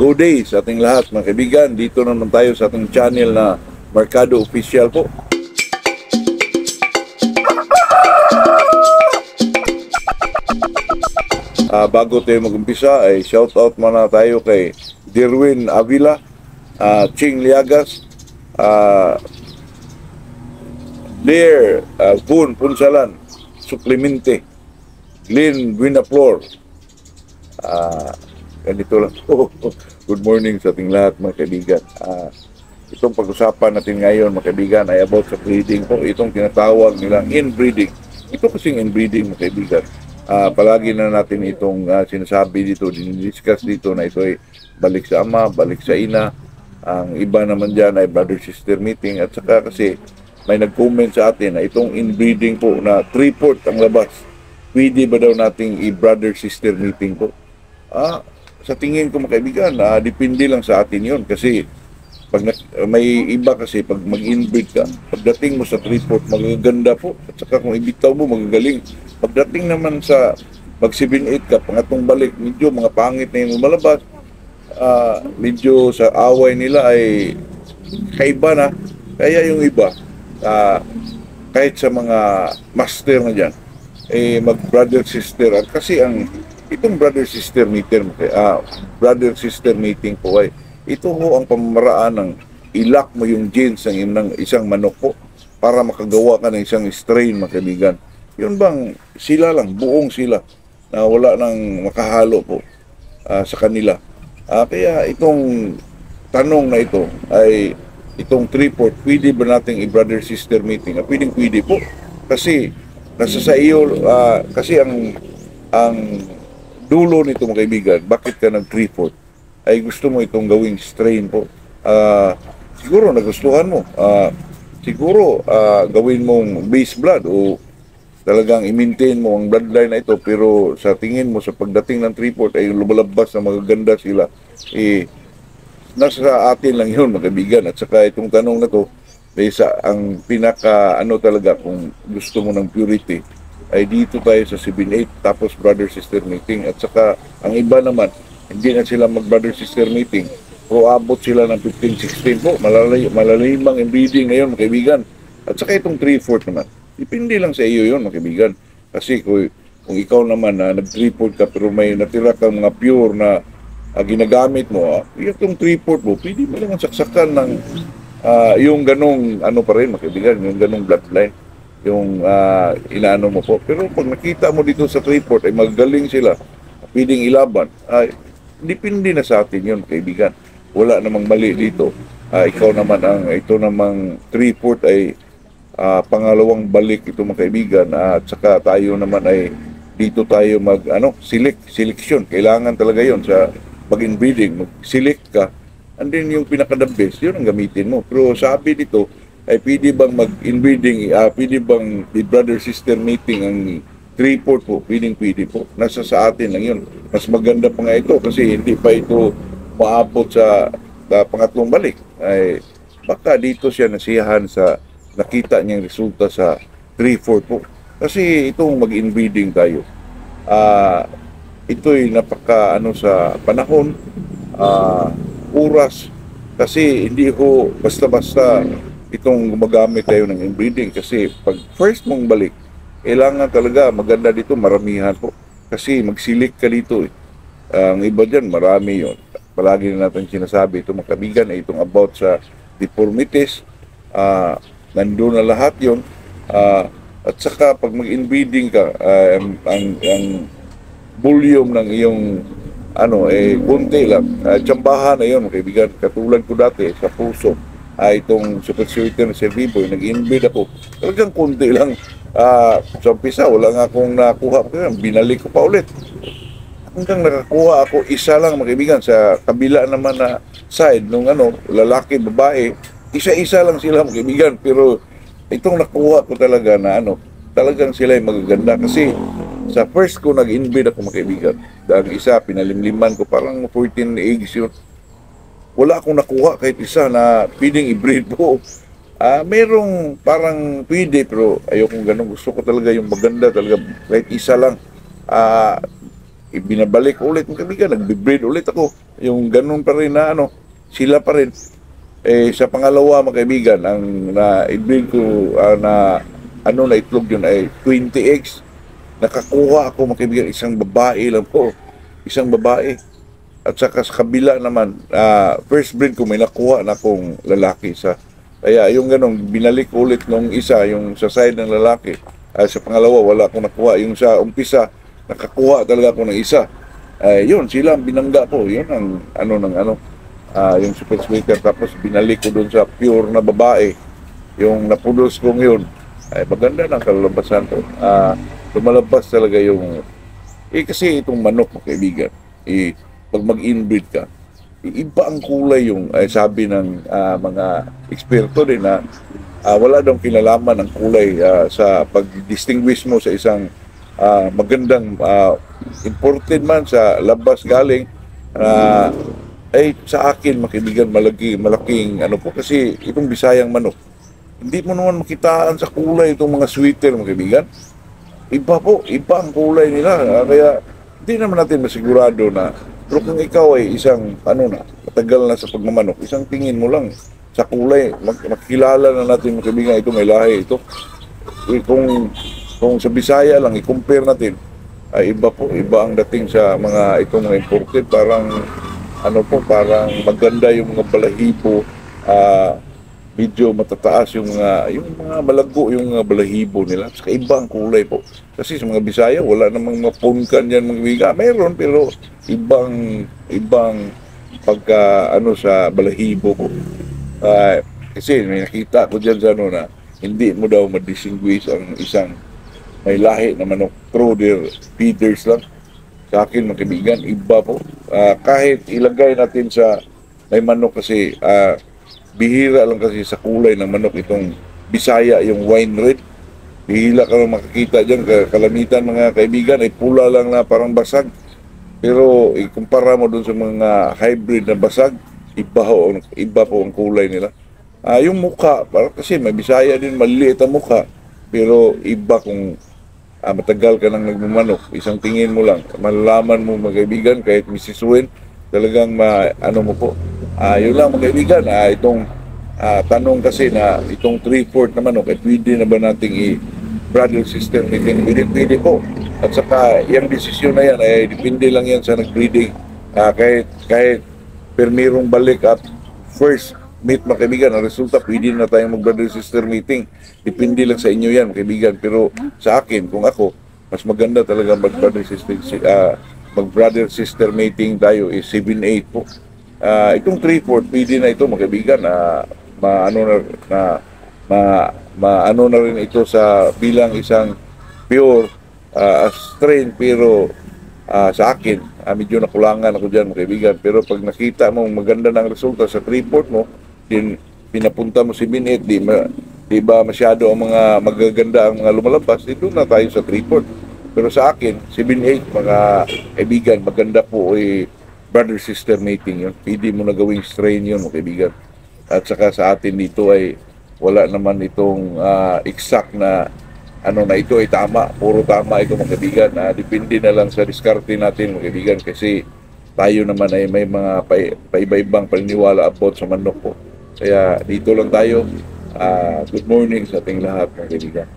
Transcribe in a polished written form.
Good day sa ating lahat mga kaibigan. Dito naman tayo sa ating channel na Mercado Official po. Bago tayo mag-umpisa ay shout out muna tayo kay Derwin Avila, Ching Liagas, Blair Kun Punsalan, Suplemente, Glenn Guinaflor. Ganito lang. Good morning sa ating lahat mga kaibigan. Itong pag-usapan natin ngayon mga kaibigan ay about sa breeding po. Itong tinatawag nilang inbreeding. Ito kasing inbreeding mga kaibigan. Palagi na natin itong sinasabi dito, dinidiscuss dito na ito ay balik sa ama, balik sa ina. Ang iba naman dyan ay brother-sister meeting. At saka kasi may nag-comment sa atin na itong inbreeding po na 3/4 ang labas. Pwede ba daw nating i-brother-sister meeting po? Sa tingin ko mga kaibigan, depende lang sa atin yun. Kasi pag may iba kasi pag mag-inbreed ka, pagdating mo sa 3/4 magaganda po. At saka kung ibitaw mo magagaling. Pagdating naman sa mag 7/8 ka, pangatong balik, medyo mga pangit na yung lumalabas. Medyo sa away nila ay kaiba na. Kaya yung iba, kahit sa mga master na dyan, mag-brother-sister. Kasi itong brother-sister meeting, brother-sister meeting po ay ito ho ang pamamaraan ng ilak mo yung genes ng isang manok po para makagawa ka ng isang strain mga kaibigan. Yun bang sila lang, buong sila na wala nang makahalo po sa kanila. Kaya itong tanong na ito ay itong 3/4, pwede ba nating i-brother-sister meeting? Pwede po. Kasi nasa sa iyo, kasi ang dulo nito mga kaibigan, bakit ka nag 3/4? Ay gusto mo itong gawing strain po. Siguro nagustuhan mo. Siguro gawin mong base blood o talagang i-maintain mo ang bloodline na ito, pero sa tingin mo sa pagdating ng 3/4 ay lumalabas na magaganda sila. Nasa atin lang yun mga kaibigan. At saka itong tanong na to, ang pinaka talaga kung gusto mo ng purity ay dito tayo sa 7/8 tapos brother-sister meeting. At saka ang iba naman, hindi na sila mag-brother-sister meeting. Pero abot sila ng 15-16 po. Malalimang inbreeding ngayon, mga kaibigan. At saka itong 3/4 naman. Depende lang sa iyo yun, mga kaibigan. Kasi kung ikaw naman nag-3/4 ka pero may natira kang mga pure na ginagamit mo, itong 3/4 mo, pwede mo lang saksakan ng yung ganong pa rin, mga kaibigan, yung ganong bloodline. Yung inaano mo po. Pero pag nakita mo dito sa 3/4 ay magaling sila, pwedeng ilaban, depende na sa atin yun, kaibigan. Wala namang mali dito. Ikaw naman ito namang 3/4 ay pangalawang balik ito mga kaibigan. At saka tayo naman ay dito tayo selection. Kailangan talaga yon sa pag-inbreeding. Mag-select ka. And then yung pinaka-the best, yun ang gamitin mo. Pero sabi dito, ay pwede bang mag-inbreeding, pwede bang brother-sister meeting ang 3/4 po, pwede po. Nasa sa atin lang yun. Mas maganda pa nga ito kasi hindi pa ito maabot sa pangatlong balik. Ay baka dito siya nasiyahan sa nakita niyang resulta sa 3/4 po. Kasi itong mag-inbreeding tayo, ito'y napaka sa panahon, oras, kasi hindi ko basta-basta itong gumagamit tayo ng inbreeding. Kasi pag first mong balik, kailangan talaga maganda dito, maramihan po. Kasi magsilik ka dito. Ang iba dyan, marami yon. Palagi na natin sinasabi, itong mga kaibigan, itong about sa deformities, nandun na lahat yon. At saka pag mag-inbreeding ka, ang volume ng iyong konti lang. Tsambahan na yun mga kaibigan. Katulad ko dati sa puso, itong super sweeter na Serviboy, nag-inbreed ako. Talagang konti lang. Sa umpisa, wala nga akong nakuha. Binalik ko pa ulit. Hanggang nakakuha ako, isa lang mga kaibigan. Sa kabila naman na side, nung lalaki, babae, isa-isa lang sila mga kaibigan. Pero itong nakuha ko talaga na talagang sila ay magaganda. Kasi sa first ko nag-inbreed ako mga kaibigan. Dahil isa, pinalimliman ko, parang 14 eggs yun. Wala akong nakuha kahit isa na pwedeng i-breed po. Merong parang pwede pero ayokong ganun. Gusto ko talaga yung maganda talaga kahit isa lang. ibinabalik ulit mga kaibigan, nagbe-breed ulit ako. Yung ganun pa rin na sila pa rin. Sa pangalawa mga kaibigan, ang na-breed ko na na itlog yun ay 20 eggs. Nakakuha ako mga kaibigan, isang babae lang po. Isang babae. At saka sa kabila naman, first breed ko may nakuha na akong lalaki sa. Kaya yung ganun, binalik ulit nung isa, yung sa side ng lalaki. Sa pangalawa, wala akong nakuha. Yung sa umpisa, nakakuha talaga ako ng isa. Yun, sila ang binangga ko. Yun ang yung super sweeter. Tapos binalik ko dun sa pure na babae. Yung napudos kong yun. Maganda ng kalalabasan ko. Lumalabas talaga yung... kasi itong manok, mga kaibigan, pag mag-inbreed ka, iba ang kulay yung sabi ng mga eksperto din na wala daw kinalaman ng kulay sa pag-distinguish mo sa isang magandang imported man sa labas galing sa akin makibigan malaking po kasi itong Bisayang manok hindi mo naman makitaan sa kulay itong mga sweeter mga kaibigan. Iba ang kulay nila kaya hindi naman natin masigurado na pero kung ikaw ay isang matagal na sa pagmamanok, isang tingin mo lang sa kulay, makilala na natin mga kaibigan, ito may lahi, ito. Kung sa Bisaya lang, i-compare natin, ay iba ang dating sa mga itong mga imported, parang parang maganda yung mga balahibo, medyo matataas yung mga malago yung mga balahibo nila. Saka iba ang kulay po. Kasi sa mga Bisaya, wala namang mga punkan yan mga biga. Mayroon, pero ibang pagka sa balahibo po. Kasi may nakita ko dyan sa na hindi mo daw ma-distinguish ang isang may lahi na manok through their feeders lang. Sa akin mga kaibigan, iba po. Kahit ilagay natin sa may manok kasi bihira lang kasi sa kulay ng manok itong Bisaya, yung wine red. Bihira ka lang makikita dyan. Kalamitan mga kaibigan ay pula lang na parang basag. Pero ikumpara mo dun sa mga hybrid na basag, iba po ang kulay nila. Yung mukha, kasi may Bisaya din, maliliit ang mukha. Pero iba kung matagal ka nang nagmamanok, isang tingin mo lang, malalaman mo mga kaibigan, kahit misisuin, talagang mo po. Yun lang mga kaibigan, itong tanong kasi na itong 3/4 na manok, pwede na ba nating i-brother sister meeting? Pwede po. At saka, yung desisyon na yan, depende lang yan sa nag-breeding. Kahit permirong balik at first meet mga kaibigan, ang resulta, pwede na tayong mag-brother sister meeting. Depende lang sa inyo yan mga kaibigan. Pero sa akin, kung ako, mas maganda talaga mag-brother sister meeting tayo 7-8 po. Itong 3/4 pwede na ito mga kaibigan maano na rin ito sa bilang isang pure strain pero sa akin medyo nakulangan ako dyan mga kaibigan. Pero pag nakita mo maganda ng resulta sa 3/4 mo, din pinapunta mo 7-8, di ba masyado ang mga magaganda ang mga lumalabas, dito na tayo sa 3/4. Pero sa akin 7-8 mga kaibigan, maganda po brother sister mating yun. Pwede mo na gawing strain yun mga kaibigan. At saka sa atin dito ay wala naman itong exact na na ito ay tama, puro tama ito mga kaibigan. Depende na lang sa diskarte natin mga kaibigan kasi tayo naman ay may mga paiba-ibang paniniwala about sa manok po. Kaya dito lang tayo. Good morning sa ating lahat mga kaibigan.